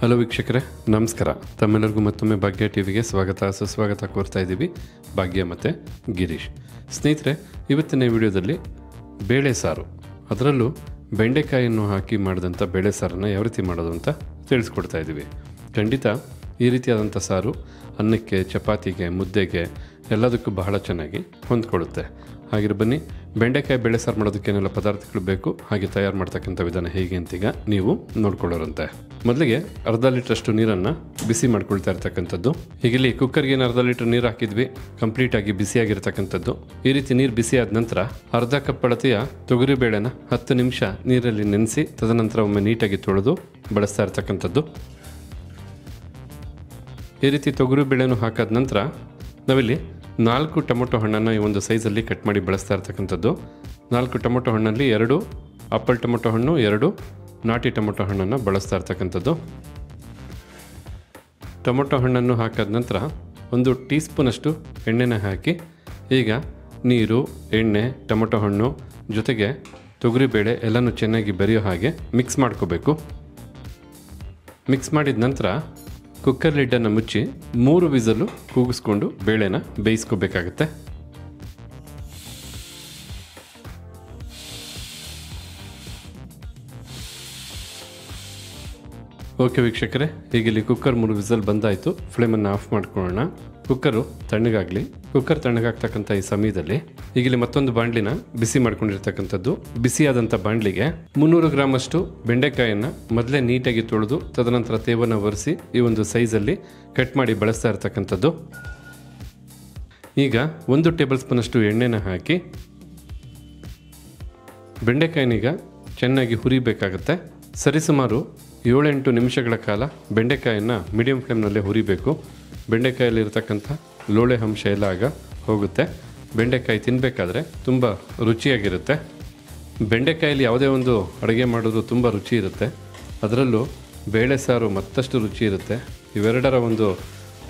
Hello ವೀಕ್ಷಕರೇ, ನಮಸ್ಕಾರ. ತಮ್ಮೆಲ್ಲರಿಗೂ ಮತ್ತೊಮ್ಮೆ ಭಾಗ್ಯ ಟಿವಿಗೆ ಸ್ವಾಗತ ಸುಸ್ವಾಗತ ಕೋರ್ತಾ ಇದ್ದೀವಿ. ಭಾಗ್ಯ ಮತ್ತು ಗಿರೀಶ್. ಸ್ನೇಹಿತರೆ, ಇವತ್ತಿನ ವಿಡಿಯೋದಲ್ಲಿ ಬೇಳೆ ಸಾರು, ಅದರಲ್ಲೂ ಬೆಂಡೆಕಾಯಿಯನ್ನು ಹಾಕಿ ಮಾಡಿದಂಥ ಬೇಳೆ ಸಾರನ್ನು ಯಾವ ರೀತಿ ಮಾಡೋದು ಅಂತ ತಿಳಿಸ್ಕೊಡ್ತಾ ಇದ್ದೀವಿ. ಖಂಡಿತ ಈ ರೀತಿಯಾದಂಥ ಸಾರು ಅನ್ನಕ್ಕೆ, ಚಪಾತಿಗೆ, ಮುದ್ದೆಗೆ ಎಲ್ಲದಕ್ಕೂ ಬಹಳ ಚೆನ್ನಾಗಿ ಹೊಂದ್ಕೊಳ್ಳುತ್ತೆ. ಹಾಗೆ ಬನ್ನಿ, ಬೆಂಡೆಕಾಯಿ ಬೇಳೆ ಸಾರು ಮಾಡೋದಕ್ಕೆ ಏನೆಲ್ಲ ಪದಾರ್ಥಗಳು ಬೇಕು, ಹಾಗೆ ತಯಾರು ಮಾಡ್ತಕ್ಕಂಥ ವಿಧಾನ ಹೇಗೆ ಅಂತೀಗ ನೀವು ನೋಡ್ಕೊಳ್ಳೋರಂತೆ. ಮೊದಲಿಗೆ ಅರ್ಧ ಲೀಟ್ರಷ್ಟು ನೀರನ್ನು ಬಿಸಿ ಮಾಡ್ಕೊಳ್ತಾ ಇರ್ತಕ್ಕಂಥದ್ದು. ಹೀಗಿಲ್ಲಿ ಕುಕ್ಕರ್ಗೆ ಅರ್ಧ ಲೀಟರ್ ನೀರು ಹಾಕಿದ್ವಿ, ಕಂಪ್ಲೀಟಾಗಿ ಬಿಸಿಯಾಗಿರ್ತಕ್ಕಂಥದ್ದು. ಈ ರೀತಿ ನೀರು ಬಿಸಿ ಆದ ನಂತರ ಅರ್ಧ ಕಪ್ ಅಳತೆಯ ತೊಗರಿ ಬೇಳೆನ 10 ನಿಮಿಷ ನೀರಲ್ಲಿ ನೆನೆಸಿ ತದನಂತರ ಒಮ್ಮೆ ನೀಟಾಗಿ ತೊಳೆದು ಬಳಸ್ತಾ ಇರ್ತಕ್ಕಂಥದ್ದು. ಈ ರೀತಿ ತೊಗರಿ ಬೇಳೆನೂ ಹಾಕಾದ ನಂತರ ನಾವಿಲ್ಲಿ 4 ಟೊಮೊಟೊ ಹಣ್ಣನ್ನು ಈ ಒಂದು ಸೈಜಲ್ಲಿ ಕಟ್ ಮಾಡಿ ಬಳಸ್ತಾ ಇರ್ತಕ್ಕಂಥದ್ದು. 4 ಟೊಮೊಟೊ ಹಣ್ಣಲ್ಲಿ 2 ಆಪಲ್ ಟೊಮೊಟೊ ಹಣ್ಣು, 2 ನಾಟಿ ಟೊಮೊಟೊ ಹಣ್ಣನ್ನು ಬಳಸ್ತಾ ಇರ್ತಕ್ಕಂಥದ್ದು. ಟೊಮೊಟೊ ಹಣ್ಣನ್ನು ಹಾಕಾದ ನಂತರ 1 ಟೀ ಸ್ಪೂನಷ್ಟು ಎಣ್ಣೆನ ಹಾಕಿ ಈಗ ನೀರು, ಎಣ್ಣೆ, ಟೊಮೊಟೊ ಹಣ್ಣು ಜೊತೆಗೆ ತೊಗರಿಬೇಳೆ ಎಲ್ಲನೂ ಚೆನ್ನಾಗಿ ಬೆರೆಯೋ ಹಾಗೆ ಮಿಕ್ಸ್ ಮಾಡ್ಕೋಬೇಕು. ಮಿಕ್ಸ್ ಮಾಡಿದ ನಂತರ ಕುಕ್ಕರ್ ಲಿಡ್ಡನ್ನು ಮುಚ್ಚಿ 3 ವಿಸಲು ಕೂಗಿಸ್ಕೊಂಡು ಬೇಳೆನ ಬೇಯಿಸ್ಕೋಬೇಕಾಗತ್ತೆ. ಓಕೆ ವೀಕ್ಷಕರೇ, ಹೀಗಿಲ್ಲಿ ಕುಕ್ಕರ್ 3 ವಿಸಲ್ ಬಂದಾಯಿತು. ಫ್ಲೇಮನ್ನು ಆಫ್ ಮಾಡ್ಕೊಳ್ಳೋಣ. ಕುಕ್ಕರು ತಣ್ಣಗಾಗಲಿ. ಕುಕ್ಕರ್ ತಣ್ಣಗಾಗ್ತಕ್ಕಂಥ ಈ ಸಮಯದಲ್ಲಿ ಈಗಿಲ್ಲಿ ಮತ್ತೊಂದು ಬಾಣಲಿನ ಬಿಸಿ ಮಾಡ್ಕೊಂಡಿರ್ತಕ್ಕಂಥದ್ದು. ಬಿಸಿಯಾದಂಥ ಬಾಣಲಿಗೆ 300 ಗ್ರಾಮ್ ಅಷ್ಟು ಬೆಂಡೆಕಾಯನ್ನು ಮೊದಲೇ ನೀಟಾಗಿ ತೊಳೆದು ತದನಂತರ ತೇವನ್ನು ಒರೆಸಿ ಈ ಒಂದು ಸೈಜಲ್ಲಿ ಕಟ್ ಮಾಡಿ ಬಳಸ್ತಾ ಇರ್ತಕ್ಕಂಥದ್ದು. ಈಗ 1 ಟೇಬಲ್ ಸ್ಪೂನ್ ಅಷ್ಟು ಎಣ್ಣೆನ ಹಾಕಿ ಬೆಂಡೆಕಾಯಿನೀಗ ಚೆನ್ನಾಗಿ ಹುರಿಬೇಕಾಗತ್ತೆ. ಸರಿಸುಮಾರು 7-8 ನಿಮಿಷಗಳ ಕಾಲ ಬೆಂಡೆಕಾಯನ್ನು ಮೀಡಿಯಂ ಫ್ಲೇಮ್ನಲ್ಲೇ ಹುರಿಬೇಕು. ಬೆಂಡೆಕಾಯಲ್ಲಿರ್ತಕ್ಕಂಥ ಲೋಳೆ ಅಂಶ ಎಲ್ಲ ಆಗ ಹೋಗುತ್ತೆ. ಬೆಂಡೆಕಾಯಿ ತಿನ್ನಬೇಕಾದ್ರೆ ತುಂಬ ರುಚಿಯಾಗಿರುತ್ತೆ. ಬೆಂಡೆಕಾಯಲ್ಲಿ ಯಾವುದೇ ಒಂದು ಅಡುಗೆ ಮಾಡೋದು ತುಂಬ ರುಚಿ ಇರುತ್ತೆ, ಅದರಲ್ಲೂ ಬೇಳೆ ಸಾರು ಮತ್ತಷ್ಟು ರುಚಿ ಇರುತ್ತೆ. ಇವೆರಡರ ಒಂದು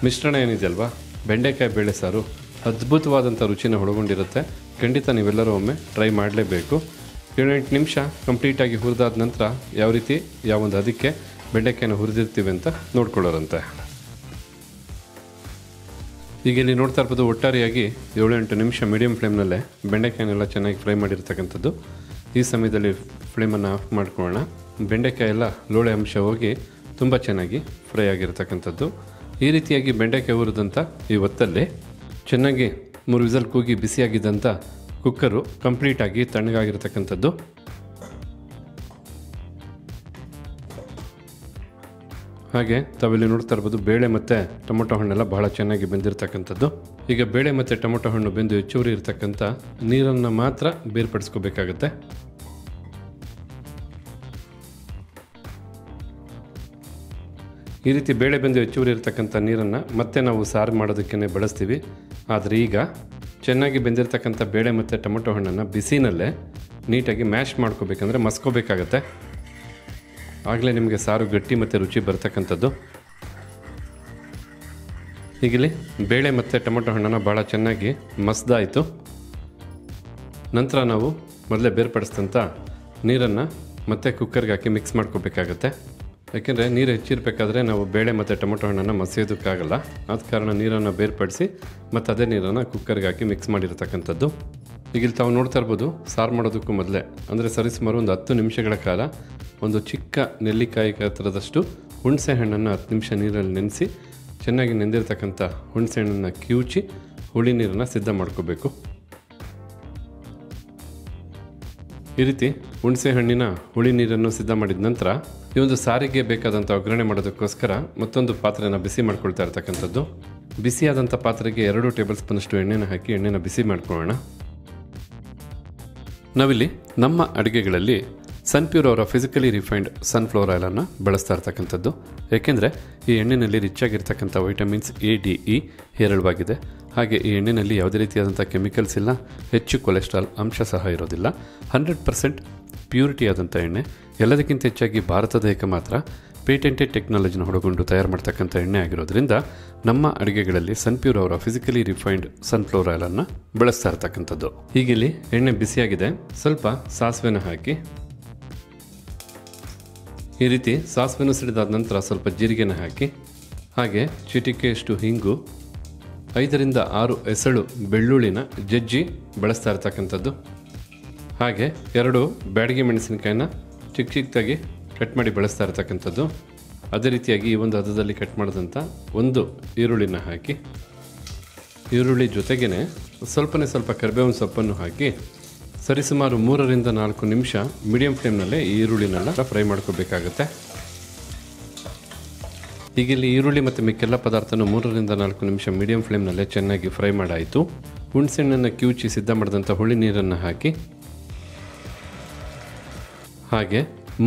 ಮಿಶ್ರಣ ಏನಿದೆಯಲ್ವಾ, ಬೆಂಡೆಕಾಯಿ ಬೇಳೆ ಸಾರು ಅದ್ಭುತವಾದಂಥ ರುಚಿನ ಒಳಗೊಂಡಿರುತ್ತೆ. ಖಂಡಿತ ನೀವೆಲ್ಲರೂ ಒಮ್ಮೆ ಟ್ರೈ ಮಾಡಲೇಬೇಕು. 7-8 ನಿಮಿಷ ಕಂಪ್ಲೀಟಾಗಿ ಹುರಿದಾದ ನಂತರ ಯಾವ ರೀತಿ ಯಾವೊಂದು ಅದಕ್ಕೆ ಬೆಂಡೆಕಾಯಿನ ಹುರಿದಿರ್ತೀವಿ ಅಂತ ನೋಡ್ಕೊಳ್ಳೋರಂತೆ. ಈಗ ಇಲ್ಲಿ ನೋಡ್ತಾ ಇರ್ಬೋದು, ಒಟ್ಟಾರೆಯಾಗಿ 7-8 ನಿಮಿಷ ಮೀಡಿಯಂ ಫ್ಲೇಮ್ನಲ್ಲೇ ಬೆಂಡೆಕಾಯಿನೆಲ್ಲ ಚೆನ್ನಾಗಿ ಫ್ರೈ ಮಾಡಿರ್ತಕ್ಕಂಥದ್ದು. ಈ ಸಮಯದಲ್ಲಿ ಫ್ಲೇಮನ್ನು ಆಫ್ ಮಾಡ್ಕೊಳ್ಳೋಣ. ಬೆಂಡೆಕಾಯಿ ಎಲ್ಲ ಲೋಳೆ ಅಂಶ ಹೋಗಿ ತುಂಬ ಚೆನ್ನಾಗಿ ಫ್ರೈ ಆಗಿರ್ತಕ್ಕಂಥದ್ದು. ಈ ರೀತಿಯಾಗಿ ಬೆಂಡೆಕಾಯಿ ಹುರಿದಂಥ ಈ ಹೊತ್ತಲ್ಲಿ ಚೆನ್ನಾಗಿ 3 ವಿಸಲ್ ಕೂಗಿ ಬಿಸಿಯಾಗಿದ್ದಂಥ ಕುಕ್ಕರು ಕಂಪ್ಲೀಟಾಗಿ ತಣ್ಣಗಾಗಿರ್ತಕ್ಕಂಥದ್ದು. ಹಾಗೆ ತಾವಿಲ್ಲಿ ನೋಡ್ತಾ ಇರ್ಬೋದು, ಬೇಳೆ ಮತ್ತು ಟೊಮೊಟೊ ಹಣ್ಣೆಲ್ಲ ಬಹಳ ಚೆನ್ನಾಗಿ ಬೆಂದಿರ್ತಕ್ಕಂಥದ್ದು. ಈಗ ಬೇಳೆ ಮತ್ತು ಟೊಮೊಟೊ ಹಣ್ಣು ಬೆಂದು ಹೆಚ್ಚುವರಿ ಇರತಕ್ಕಂಥ ನೀರನ್ನು ಮಾತ್ರ ಬೇರ್ಪಡಿಸ್ಕೋಬೇಕಾಗತ್ತೆ. ಈ ರೀತಿ ಬೇಳೆ ಬೆಂದು ಹೆಚ್ಚುವರಿ ಇರತಕ್ಕಂಥ ನೀರನ್ನು ಮತ್ತೆ ನಾವು ಸಾರು ಮಾಡೋದಕ್ಕೆ ಬಳಸ್ತೀವಿ. ಆದರೆ ಈಗ ಚೆನ್ನಾಗಿ ಬೆಂದಿರ್ತಕ್ಕಂಥ ಬೇಳೆ ಮತ್ತು ಟೊಮೊಟೊ ಹಣ್ಣನ್ನು ಬಿಸಿನಲ್ಲೇ ನೀಟಾಗಿ ಮ್ಯಾಶ್ ಮಾಡ್ಕೋಬೇಕಂದ್ರೆ ಮಸ್ಕೋಬೇಕಾಗತ್ತೆ. ಆಗಲೇ ನಿಮಗೆ ಸಾರು ಗಟ್ಟಿ ಮತ್ತು ರುಚಿ ಬರ್ತಕ್ಕಂಥದ್ದು. ಹೀಗಿಲ್ಲಿ ಬೇಳೆ ಮತ್ತು ಟೊಮೊಟೊ ಹಣ್ಣನ್ನು ಭಾಳ ಚೆನ್ನಾಗಿ ಮಸ್ದಾಯಿತು. ನಂತರ ನಾವು ಮೊದಲೇ ಬೇರ್ಪಡಿಸಿದಂಥ ನೀರನ್ನು ಮತ್ತೆ ಕುಕ್ಕರ್ಗೆ ಹಾಕಿ ಮಿಕ್ಸ್ ಮಾಡ್ಕೋಬೇಕಾಗತ್ತೆ. ಯಾಕೆಂದರೆ ನೀರು ಹೆಚ್ಚಿರಬೇಕಾದ್ರೆ ನಾವು ಬೇಳೆ ಮತ್ತು ಟೊಮೊಟೊ ಹಣ್ಣನ್ನು ಮಸಿಯೋದಕ್ಕಾಗಲ್ಲ. ಆದ ಕಾರಣ ನೀರನ್ನು ಬೇರ್ಪಡಿಸಿ ಮತ್ತು ಅದೇ ನೀರನ್ನು ಕುಕ್ಕರ್ಗೆ ಹಾಕಿ ಮಿಕ್ಸ್ ಮಾಡಿರ್ತಕ್ಕಂಥದ್ದು. ಈಗ ಇಲ್ಲಿ ತಾವು ನೋಡ್ತಾ ಇರ್ಬೋದು, ಸಾರು ಮಾಡೋದಕ್ಕೂ ಮೊದಲೇ ಅಂದರೆ ಸರಿಸುಮಾರು ಒಂದು 10 ನಿಮಿಷಗಳ ಕಾಲ ಒಂದು ಚಿಕ್ಕ ನೆಲ್ಲಿಕಾಯಿ ಗಾತ್ರದಷ್ಟು ಹುಣಸೆ ಹಣ್ಣನ್ನು 10 ನಿಮಿಷ ನೀರಲ್ಲಿ ನೆನೆಸಿ ಚೆನ್ನಾಗಿ ನೆಂದಿರ್ತಕ್ಕಂಥ ಹುಣಸೆ ಹಣ್ಣನ್ನು ಕಿವುಚಿ ಹುಳಿ ನೀರನ್ನು ಸಿದ್ಧ ಮಾಡ್ಕೋಬೇಕು. ಈ ರೀತಿ ಹುಣಸೆ ಹಣ್ಣಿನ ಹುಳಿ ನೀರನ್ನು ಸಿದ್ಧ ಮಾಡಿದ ನಂತರ ಈ ಒಂದು ಸಾರಿಗೆ ಬೇಕಾದಂಥ ಒಗ್ಗರಣೆ ಮಾಡೋದಕ್ಕೋಸ್ಕರ ಮತ್ತೊಂದು ಪಾತ್ರೆನ ಬಿಸಿ ಮಾಡ್ಕೊಳ್ತಾ ಇರ್ತಕ್ಕಂಥದ್ದು. ಬಿಸಿಯಾದಂಥ ಪಾತ್ರೆಗೆ 2 ಟೇಬಲ್ ಸ್ಪೂನಷ್ಟು ಎಣ್ಣೆನ ಹಾಕಿ ಎಣ್ಣೆನ ಬಿಸಿ ಮಾಡ್ಕೊಳ್ಳೋಣ. ನಾವಿಲ್ಲಿ ನಮ್ಮ ಅಡುಗೆಗಳಲ್ಲಿ ಸನ್ಪ್ಯೂರ್ ಅವರ ಫಿಸಿಕಲಿ ರಿಫೈನ್ಡ್ ಸನ್ಫ್ಲವರ್ ಆಯಿಲನ್ನು ಬಳಸ್ತಾ ಇರ್ತಕ್ಕಂಥದ್ದು. ಏಕೆಂದರೆ ಈ ಎಣ್ಣೆಯಲ್ಲಿ ರಿಚ್ ಆಗಿರ್ತಕ್ಕಂಥ ವೈಟಮಿನ್ಸ್ A, D, E ಹೇರಳವಾಗಿದೆ. ಹಾಗೆ ಈ ಎಣ್ಣೆಯಲ್ಲಿ ಯಾವುದೇ ರೀತಿಯಾದಂಥ ಕೆಮಿಕಲ್ಸ್ ಇಲ್ಲ, ಹೆಚ್ಚು ಕೊಲೆಸ್ಟ್ರಾಲ್ ಅಂಶ ಸಹ ಇರೋದಿಲ್ಲ. 100% ಪ್ಯೂರಿಟಿ ಆದಂಥ ಎಣ್ಣೆ. ಎಲ್ಲದಕ್ಕಿಂತ ಹೆಚ್ಚಾಗಿ ಭಾರತದ ಏಕಮಾತ್ರ ಪೇಟೆಂಟೆಡ್ ಟೆಕ್ನಾಲಜಿನ ಒಳಗೊಂಡು ತಯಾರು ಮಾಡ್ತಕ್ಕಂಥ ಎಣ್ಣೆ ಆಗಿರೋದ್ರಿಂದ ನಮ್ಮ ಅಡುಗೆಗಳಲ್ಲಿ ಸನ್ಪ್ಯೂರ್ ಅವರ ಫಿಸಿಕಲಿ ರಿಫೈನ್ಡ್ ಸನ್ಫ್ಲವರ್ ಆಯಿಲನ್ನು ಬಳಸ್ತಾ ಇರ್ತಕ್ಕಂಥದ್ದು. ಹೀಗಿಲ್ಲಿ ಎಣ್ಣೆ ಬಿಸಿಯಾಗಿದೆ, ಸ್ವಲ್ಪ ಸಾಸಿವೆನ ಹಾಕಿ ಈ ರೀತಿ ಸಾಸಿವೆನೂ ಸಿಡಿದಾದ ನಂತರ ಸ್ವಲ್ಪ ಜೀರಿಗೆನ ಹಾಕಿ, ಹಾಗೆ ಚಿಟಿಕೆಯಷ್ಟು ಹಿಂಗು, 5ರಿಂದ 6 ಎಸಳು ಬೆಳ್ಳುಳ್ಳಿನ ಜಜ್ಜಿ ಬಳಸ್ತಾ ಇರ್ತಕ್ಕಂಥದ್ದು, ಹಾಗೆ 2 ಬ್ಯಾಡಗಿ ಮೆಣಸಿನಕಾಯಿನ ಚಿಕ್ಕ ಚಿಕ್ಕದಾಗಿ ಕಟ್ ಮಾಡಿ ಬಳಸ್ತಾ ಇರ್ತಕ್ಕಂಥದ್ದು. ಅದೇ ರೀತಿಯಾಗಿ ಈ ಒಂದು ಹದದಲ್ಲಿ ಕಟ್ ಮಾಡಿದಂಥ 1 ಈರುಳ್ಳಿನ ಹಾಕಿ, ಈರುಳ್ಳಿ ಜೊತೆಗೇ ಸ್ವಲ್ಪ ಕರಿಬೇವಿನ ಸೊಪ್ಪನ್ನು ಹಾಕಿ ಸರಿಸುಮಾರು 3ರಿಂದ 4 ನಿಮಿಷ ಮೀಡಿಯಂ ಫ್ಲೇಮ್ನಲ್ಲೇ ಈ ಈರುಳ್ಳಿನೆಲ್ಲ ಫ್ರೈ ಮಾಡ್ಕೋಬೇಕಾಗತ್ತೆ. ಈಗ ಇಲ್ಲಿ ಈರುಳ್ಳಿ ಮತ್ತು ಮಿಕ್ಕೆಲ್ಲ ಪದಾರ್ಥನೂ 3ರಿಂದ 4 ನಿಮಿಷ ಮೀಡಿಯಂ ಫ್ಲೇಮ್ನಲ್ಲೇ ಚೆನ್ನಾಗಿ ಫ್ರೈ ಮಾಡಾಯಿತು. ಹುಣಸೆಹಣ್ಣನ್ನು ಕಿವುಚಿ ಸಿದ್ಧ ಮಾಡಿದಂಥ ಹುಳಿ ನೀರನ್ನು ಹಾಕಿ, ಹಾಗೆ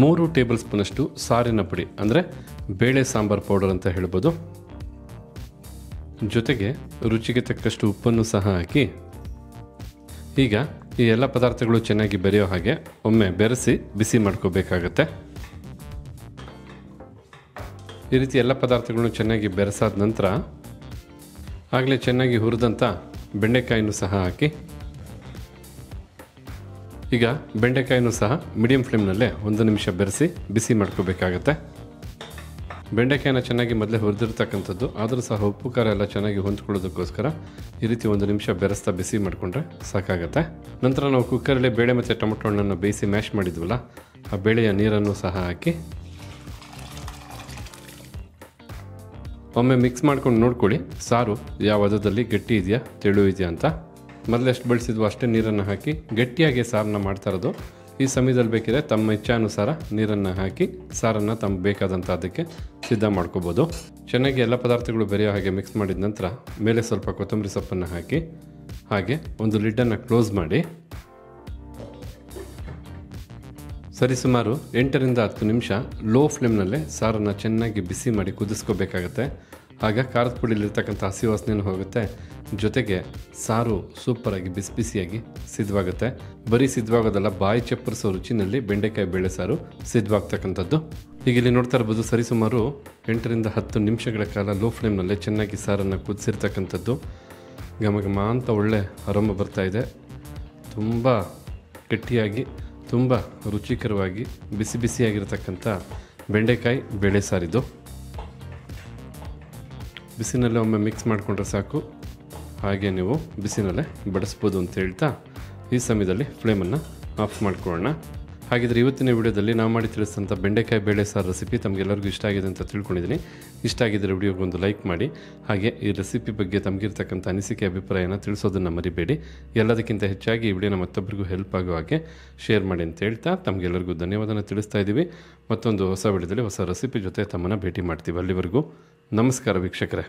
3 ಟೇಬಲ್ ಸ್ಪೂನಷ್ಟು ಸಾರಿನ ಪುಡಿ ಅಂದರೆ ಬೇಳೆ ಸಾಂಬಾರು ಪೌಡರ್ ಅಂತ ಹೇಳ್ಬೋದು, ಜೊತೆಗೆ ರುಚಿಗೆ ತಕ್ಕಷ್ಟು ಉಪ್ಪನ್ನು ಸಹ ಹಾಕಿ, ಈಗ ಈ ಎಲ್ಲ ಪದಾರ್ಥಗಳು ಚೆನ್ನಾಗಿ ಬೆರೆಯೋ ಹಾಗೆ ಒಮ್ಮೆ ಬೆರೆಸಿ ಬಿಸಿ ಮಾಡ್ಕೋಬೇಕಾಗತ್ತೆ. ಈ ರೀತಿ ಎಲ್ಲ ಪದಾರ್ಥಗಳನ್ನು ಚೆನ್ನಾಗಿ ಬೆರೆಸಾದ ನಂತರ ಆಗಲೇ ಚೆನ್ನಾಗಿ ಹುರಿದಂಥ ಬೆಂಡೆಕಾಯಿನೂ ಸಹ ಹಾಕಿ, ಈಗ ಬೆಂಡೆಕಾಯಿನೂ ಸಹ ಮೀಡಿಯಂ ಫ್ಲೇಮ್ನಲ್ಲೇ 1 ನಿಮಿಷ ಬೆರೆಸಿ ಬಿಸಿ ಮಾಡ್ಕೋಬೇಕಾಗತ್ತೆ. ಬೆಂಡೆಕಾಯಿನ ಚೆನ್ನಾಗಿ ಮೊದಲೇ ಹುರಿದಿರ್ತಕ್ಕಂಥದ್ದು, ಆದರೂ ಸಹ ಉಪ್ಪು ಖಾರ ಎಲ್ಲ ಚೆನ್ನಾಗಿ ಹೊಂದ್ಕೊಳ್ಳೋದಕ್ಕೋಸ್ಕರ ಈ ರೀತಿ 1 ನಿಮಿಷ ಬೆರೆಸ್ತಾ ಬಿಸಿ ಮಾಡಿಕೊಂಡ್ರೆ ಸಾಕಾಗತ್ತೆ. ನಂತರ ನಾವು ಕುಕ್ಕರಲ್ಲಿ ಬೇಳೆ ಮತ್ತು ಟೊಮೊಟೊ ಹಣ್ಣನ್ನು ಬೇಯಿಸಿ ಮ್ಯಾಶ್ ಮಾಡಿದ್ವಲ್ಲ, ಆ ಬೇಳೆಯ ನೀರನ್ನು ಸಹ ಹಾಕಿ ಒಮ್ಮೆ ಮಿಕ್ಸ್ ಮಾಡ್ಕೊಂಡು ನೋಡ್ಕೊಳ್ಳಿ ಸಾರು ಯಾವ ಹದದಲ್ಲಿ ಗಟ್ಟಿ ಇದೆಯಾ ತೆಳು ಇದೆಯಾ ಅಂತ. ಮೊದಲು ಎಷ್ಟು ಬಳಸಿದ್ವೋ ಅಷ್ಟೇ ನೀರನ್ನು ಹಾಕಿ ಗಟ್ಟಿಯಾಗಿ ಸಾರನ್ನ ಮಾಡ್ತಾ ಇರೋದು. ಈ ಸಮಯದಲ್ಲಿ ಬೇಕಿದ್ರೆ ತಮ್ಮ ಇಚ್ಛಾನುಸಾರ ನೀರನ್ನು ಹಾಕಿ ಸಾರನ್ನು ತಮಗೆ ಬೇಕಾದಂಥ ಅದಕ್ಕೆ ಸಿದ್ಧ ಮಾಡ್ಕೋಬೋದು. ಚೆನ್ನಾಗಿ ಎಲ್ಲ ಪದಾರ್ಥಗಳು ಬೆರೆಯೋ ಹಾಗೆ ಮಿಕ್ಸ್ ಮಾಡಿದ ನಂತರ ಮೇಲೆ ಸ್ವಲ್ಪ ಕೊತ್ತಂಬರಿ ಸೊಪ್ಪನ್ನು ಹಾಕಿ, ಹಾಗೆ ಒಂದು ಲಿಡ್ಡನ್ನು ಕ್ಲೋಸ್ ಮಾಡಿ ಸರಿಸುಮಾರು 8ರಿಂದ 10 ನಿಮಿಷ ಲೋ ಫ್ಲೇಮ್ನಲ್ಲೇ ಸಾರನ್ನು ಚೆನ್ನಾಗಿ ಬಿಸಿ ಮಾಡಿ ಕುದಿಸ್ಕೋಬೇಕಾಗತ್ತೆ. ಆಗ ಖಾರದ ಪುಡಿಲಿರ್ತಕ್ಕಂಥ ಹಸಿ ವಾಸನೆಯೂ ಹೋಗುತ್ತೆ, ಜೊತೆಗೆ ಸಾರು ಸೂಪರಾಗಿ ಬಿಸಿ ಬಿಸಿಯಾಗಿ ಸಿದ್ಧವಾಗುತ್ತೆ. ಬರೀ ಸಿದ್ಧವಾಗೋದಲ್ಲ, ಬಾಯಿ ಚಪ್ಪರಿಸೋ ರುಚಿನಲ್ಲಿ ಬೆಂಡೆಕಾಯಿ ಬೇಳೆ ಸಾರು ಸಿದ್ಧವಾಗ್ತಕ್ಕಂಥದ್ದು. ಈಗ ಇಲ್ಲಿ ನೋಡ್ತಾ ಇರ್ಬೋದು, ಸರಿಸುಮಾರು 8ರಿಂದ 10 ನಿಮಿಷಗಳ ಕಾಲ ಲೋ ಫ್ಲೇಮ್ನಲ್ಲೇ ಚೆನ್ನಾಗಿ ಸಾರನ್ನು ಕುದಿಸಿರ್ತಕ್ಕಂಥದ್ದು. ಘಮ ಅಂತ ಒಳ್ಳೆ ಅರೋಮ ಬರ್ತಾ ಇದೆ. ತುಂಬ ಗಟ್ಟಿಯಾಗಿ ತುಂಬ ರುಚಿಕರವಾಗಿ ಬಿಸಿ ಬಿಸಿಯಾಗಿರ್ತಕ್ಕಂಥ ಬೆಂಡೆಕಾಯಿ ಬೇಳೆ ಸಾರಿದು. ಬಿಸಿನಲ್ಲೇ ಒಮ್ಮೆ ಮಿಕ್ಸ್ ಮಾಡಿಕೊಂಡ್ರೆ ಸಾಕು, ಹಾಗೆ ನೀವು ಬಿಸಿನಲ್ಲೇ ಬಡಿಸ್ಬೋದು ಅಂತ ಹೇಳ್ತಾ ಈ ಸಮಯದಲ್ಲಿ ಫ್ಲೇಮನ್ನು ಆಫ್ ಮಾಡ್ಕೊಳ್ಳೋಣ. ಹಾಗಿದ್ರೆ ಇವತ್ತಿನ ವಿಡಿಯೋದಲ್ಲಿ ನಾವು ಮಾಡಿ ತಿಳಿಸಿದಂಥ ಬೆಂಡೆಕಾಯಿ ಬೇಳೆ ಸಾರು ರೆಸಿಪಿ ತಮಗೆಲ್ಲರಿಗೂ ಇಷ್ಟ ಆಗಿದೆ ಅಂತ ತಿಳ್ಕೊಂಡಿದ್ದೀನಿ. ಇಷ್ಟ ಆಗಿದ್ದರೆ ವಿಡಿಯೋಗೆ ಒಂದು ಲೈಕ್ ಮಾಡಿ, ಹಾಗೆ ಈ ರೆಸಿಪಿ ಬಗ್ಗೆ ತಮಗಿರ್ತಕ್ಕಂಥ ಅನಿಸಿಕೆ ಅಭಿಪ್ರಾಯನ ತಿಳಿಸೋದನ್ನು ಮರಿಬೇಡಿ. ಎಲ್ಲದಕ್ಕಿಂತ ಹೆಚ್ಚಾಗಿ ಈ ವಿಡಿಯೋನ ಮತ್ತೊಬ್ಬರಿಗೂ ಹೆಲ್ಪ್ ಆಗೋ ಹಾಗೆ ಶೇರ್ ಮಾಡಿ ಅಂತ ಹೇಳ್ತಾ ತಮಗೆಲ್ಲರಿಗೂ ಧನ್ಯವಾದನ ತಿಳಿಸ್ತಾ ಇದ್ದೀವಿ. ಮತ್ತೊಂದು ಹೊಸ ವಿಡಿಯೋದಲ್ಲಿ ಹೊಸ ರೆಸಿಪಿ ಜೊತೆ ತಮ್ಮನ್ನು ಭೇಟಿ ಮಾಡ್ತೀವಿ. ಅಲ್ಲಿವರೆಗೂ ನಮಸ್ಕಾರ ವೀಕ್ಷಕರೇ.